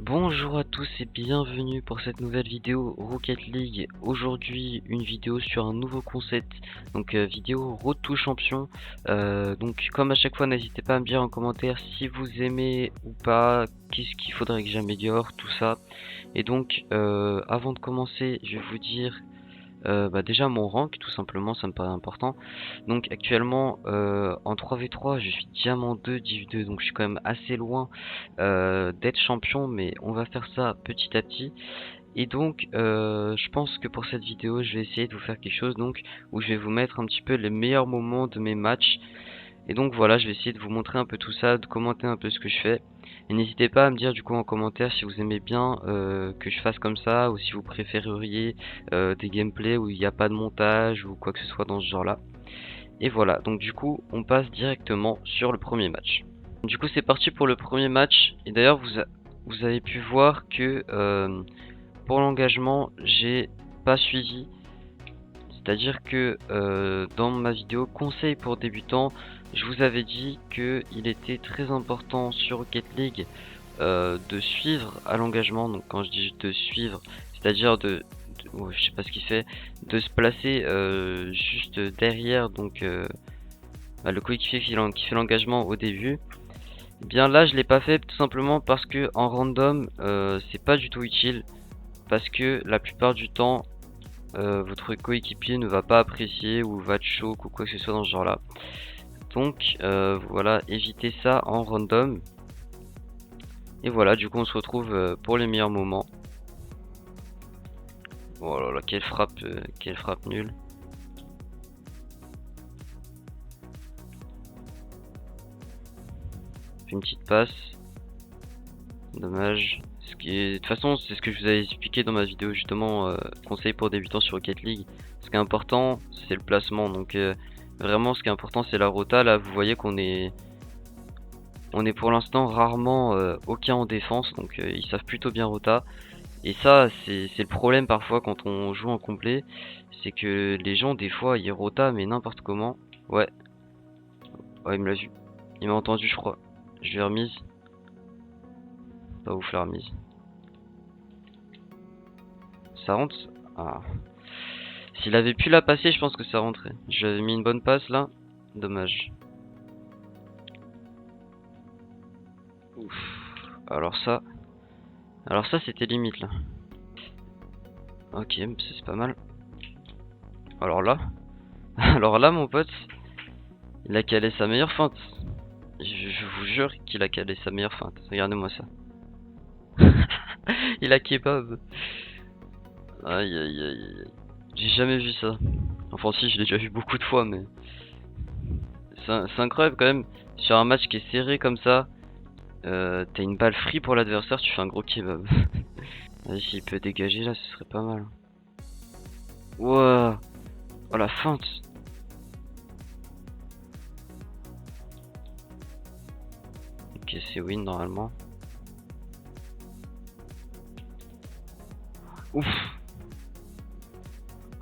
Bonjour à tous et bienvenue pour cette nouvelle vidéo Rocket League. Aujourd'hui une vidéo sur un nouveau concept, donc vidéo Road to Champion. Donc comme à chaque fois, n'hésitez pas à me dire en commentaire si vous aimez ou pas, qu'est-ce qu'il faudrait que j'améliore, tout ça. Et donc avant de commencer, je vais vous dire déjà mon rank, tout simplement, ça me paraît important. Donc actuellement en 3v3 je suis diamant 2 div 2, donc je suis quand même assez loin d'être champion, mais on va faire ça petit à petit. Et donc je pense que pour cette vidéo je vais essayer de vous faire quelque chose donc où je vais vous mettre un petit peu les meilleurs moments de mes matchs. Et donc voilà, je vais essayer de vous montrer un peu tout ça, de commenter un peu ce que je fais. Et n'hésitez pas à me dire du coup en commentaire si vous aimez bien que je fasse comme ça, ou si vous préféreriez des gameplays où il n'y a pas de montage ou quoi que ce soit dans ce genre là. Et voilà, donc du coup on passe directement sur le premier match. Du coup c'est parti pour le premier match. Et d'ailleurs vous avez pu voir que pour l'engagement j'ai pas suivi. C'est-à-dire que dans ma vidéo conseil pour débutants, je vous avais dit qu'il était très important sur Rocket League de suivre à l'engagement. Donc quand je dis de suivre, c'est-à-dire oh, je sais pas ce qu'il fait, de se placer juste derrière donc le coéquipier qui fait l'engagement au début. Et bien là je l'ai pas fait tout simplement parce que en random c'est pas du tout utile, parce que la plupart du temps votre coéquipier ne va pas apprécier ou va te choke ou quoi que ce soit dans ce genre là. Donc voilà, évitez ça en random. Et voilà, du coup on se retrouve pour les meilleurs moments. Oh là là, quelle frappe nulle. Une petite passe. Dommage. De toute façon, c'est ce que je vous avais expliqué dans ma vidéo justement, conseil pour débutants sur Rocket League. Ce qui est important, c'est le placement. Donc vraiment, ce qui est important, c'est la rota. Là, vous voyez qu'on est pour l'instant rarement OK en défense, donc ils savent plutôt bien rota. Et ça, c'est le problème parfois quand on joue en complet, c'est que les gens des fois ils rota mais n'importe comment. Ouais, il me l'a vu, il m'a entendu je crois. Je l'ai remise, pas ouf la remise. Ça rentre. Ah. S'il avait pu la passer, je pense que ça rentrait. J'avais mis une bonne passe là, dommage. Ouf. Alors ça c'était limite là. Ok, c'est pas mal. Alors là, alors là mon pote, il a calé sa meilleure feinte. Je vous jure qu'il a calé sa meilleure feinte. Regardez-moi ça. Il a kebab. Aïe aïe aïe aïe. J'ai jamais vu ça. Enfin si, je l'ai déjà vu beaucoup de fois, mais c'est incroyable quand même. Sur un match qui est serré comme ça, t'as une balle free pour l'adversaire, tu fais un gros kebab. Vas-y, s'il peut dégager là, ce serait pas mal. Wow. Oh la feinte. Ok, c'est win normalement. Ouf.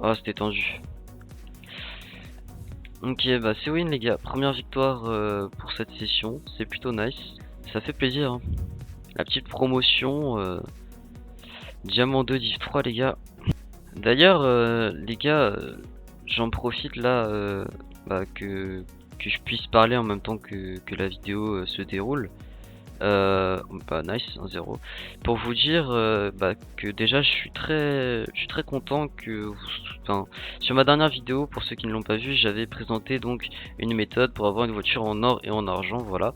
Oh, c'était tendu. Ok, bah c'est win les gars. Première victoire pour cette session. C'est plutôt nice. Ça fait plaisir. Hein. La petite promotion. Diamant 2, Div 3 les gars. D'ailleurs les gars, j'en profite là que je puisse parler en même temps que la vidéo se déroule. Nice, 1-0. Pour vous dire que déjà je suis très content que sur ma dernière vidéo, pour ceux qui ne l'ont pas vu, j'avais présenté donc une méthode pour avoir une voiture en or et en argent, voilà.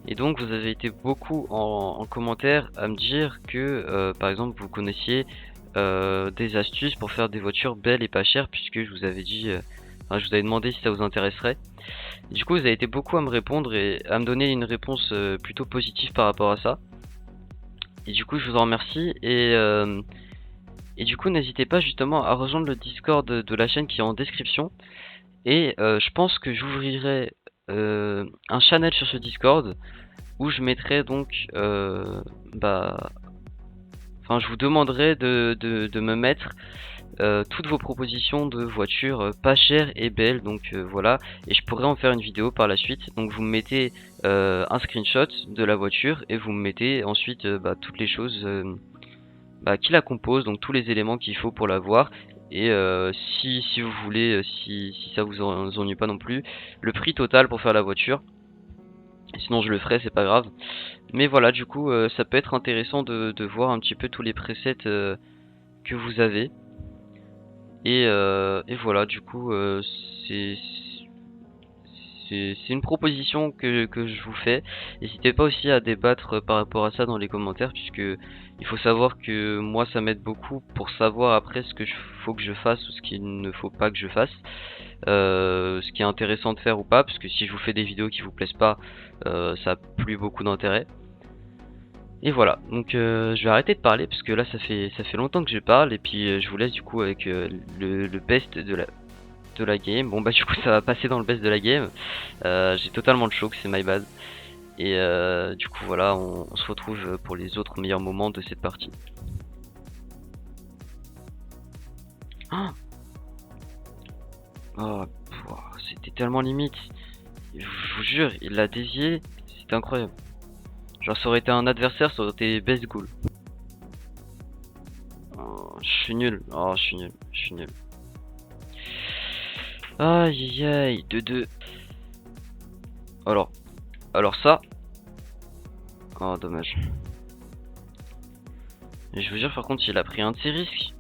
Et donc vous avez été beaucoup en commentaire à me dire que par exemple vous connaissiez des astuces pour faire des voitures belles et pas chères, puisque je vous avais dit, je vous avais demandé si ça vous intéresserait. Du coup, vous avez été beaucoup à me répondre et à me donner une réponse plutôt positive par rapport à ça. Et du coup, je vous en remercie. Et du coup, n'hésitez pas justement à rejoindre le Discord de la chaîne qui est en description. Et je pense que j'ouvrirai un channel sur ce Discord où je mettrai donc, je vous demanderai de me mettre toutes vos propositions de voitures pas chères et belles. Donc voilà, et je pourrais en faire une vidéo par la suite. Donc vous me mettez un screenshot de la voiture et vous me mettez ensuite toutes les choses qui la composent, donc tous les éléments qu'il faut pour la voir. Et si vous voulez, si ça vous ennuie pas non plus, le prix total pour faire la voiture. Sinon je le ferai, c'est pas grave. Mais voilà, du coup ça peut être intéressant de voir un petit peu tous les presets que vous avez. Et voilà, du coup c'est une proposition que je vous fais. N'hésitez pas aussi à débattre par rapport à ça dans les commentaires, puisque il faut savoir que moi ça m'aide beaucoup pour savoir après ce que faut que je fasse ou ce qu'il ne faut pas que je fasse. Ce qui est intéressant de faire ou pas, parce que si je vous fais des vidéos qui vous plaisent pas, ça a plus beaucoup d'intérêt. Et voilà, donc je vais arrêter de parler parce que là ça fait longtemps que je parle, et puis je vous laisse du coup avec le best de la game. Bon bah du coup ça va passer dans le best de la game. J'ai totalement le choc, c'est my bad. Et du coup voilà, on se retrouve pour les autres meilleurs moments de cette partie. Oh, c'était tellement limite. Je vous jure, il l'a dévié, c'était incroyable. Genre ça aurait été un adversaire, ça aurait été best goal. Oh, je suis nul, oh je suis nul, je suis nul. Aïe aïe aïe, 2-2. Alors ça. Oh dommage. Et je vous jure par contre il a pris un de ses risques.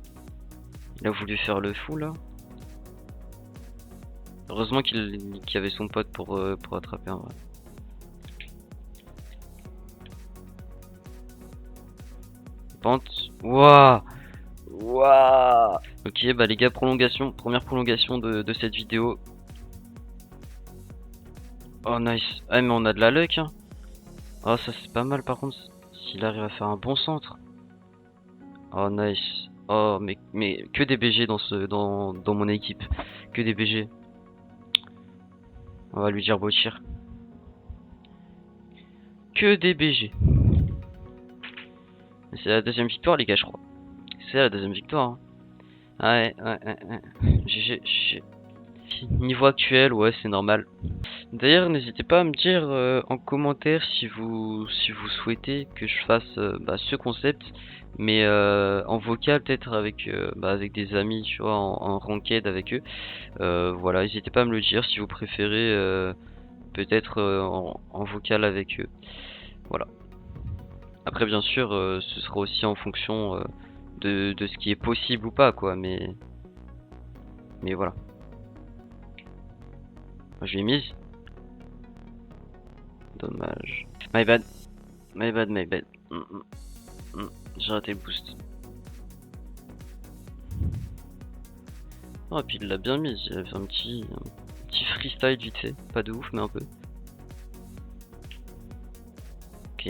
Il a voulu faire le fou là. Heureusement qu'il y avait son pote pour attraper un vrai. Pente. Wouah. Wouah. Ok bah les gars, prolongation. Première prolongation de cette vidéo. Oh nice. Ah mais on a de la luck hein. Oh ça c'est pas mal par contre. S'il arrive à faire un bon centre. Oh nice. Oh mais que des BG dans mon équipe. Que des BG. On va lui dire beau tir. Que des BG. C'est la deuxième victoire les gars je crois. C'est la deuxième victoire. Hein. Ouais. GG, GG. Niveau actuel, ouais c'est normal. D'ailleurs n'hésitez pas à me dire en commentaire si vous souhaitez que je fasse ce concept, mais en vocal peut-être avec avec des amis, tu vois, en ranked avec eux. Voilà, n'hésitez pas à me le dire si vous préférez peut-être en vocal avec eux. Voilà. Après bien sûr ce sera aussi en fonction de ce qui est possible ou pas quoi, mais voilà. Je l'ai mise. Dommage. My bad. My bad. J'ai raté le boost. Oh, et puis il l'a bien mise. Il a fait un petit freestyle vite fait. Pas de ouf, mais un peu. Ok.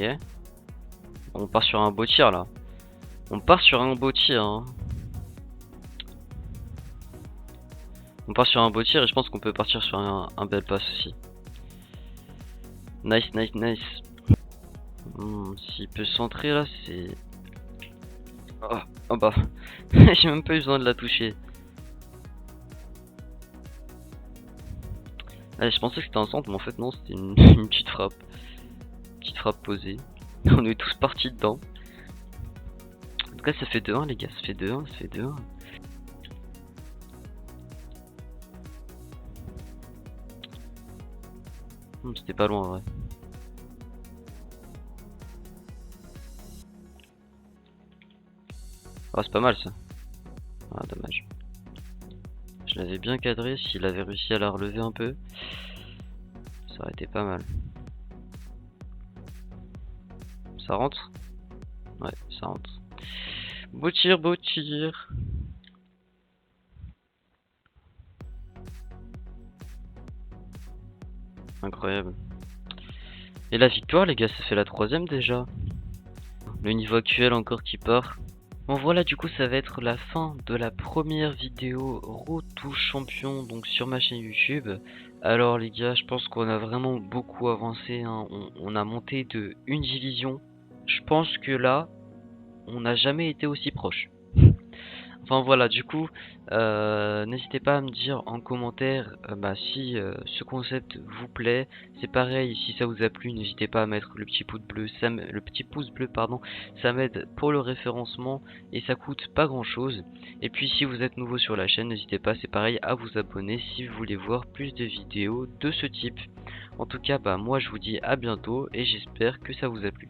On part sur un beau tir là. On part sur un beau tir. Hein. On part sur un beau tir et je pense qu'on peut partir sur un bel pass aussi. Nice. S'il peut centrer là, c'est... Oh bah. J'ai même pas eu besoin de la toucher. Allez, je pensais que c'était un centre, mais en fait non, c'était une petite frappe. Petite frappe posée. On est tous partis dedans. En tout cas, ça fait 2-1 les gars, ça fait 2-1. C'était pas loin en vrai. Oh, c'est pas mal ça. Ah, dommage. Je l'avais bien cadré, s'il avait réussi à la relever un peu, ça aurait été pas mal. Ça rentre? Ouais, ça rentre. Beau tir. Incroyable. Et la victoire les gars, ça fait la 3ème déjà. Le niveau actuel encore qui part. Bon voilà, du coup ça va être la fin de la première vidéo Road to Champion donc sur ma chaîne YouTube. Alors les gars, je pense qu'on a vraiment beaucoup avancé hein. On a monté de une division. Je pense que là on n'a jamais été aussi proche. Enfin voilà, du coup, n'hésitez pas à me dire en commentaire si ce concept vous plaît. C'est pareil, si ça vous a plu, n'hésitez pas à mettre le petit pouce bleu, le petit pouce bleu, pardon, ça m'aide pour le référencement et ça coûte pas grand chose. Et puis si vous êtes nouveau sur la chaîne, n'hésitez pas, c'est pareil, à vous abonner si vous voulez voir plus de vidéos de ce type. En tout cas, moi je vous dis à bientôt et j'espère que ça vous a plu.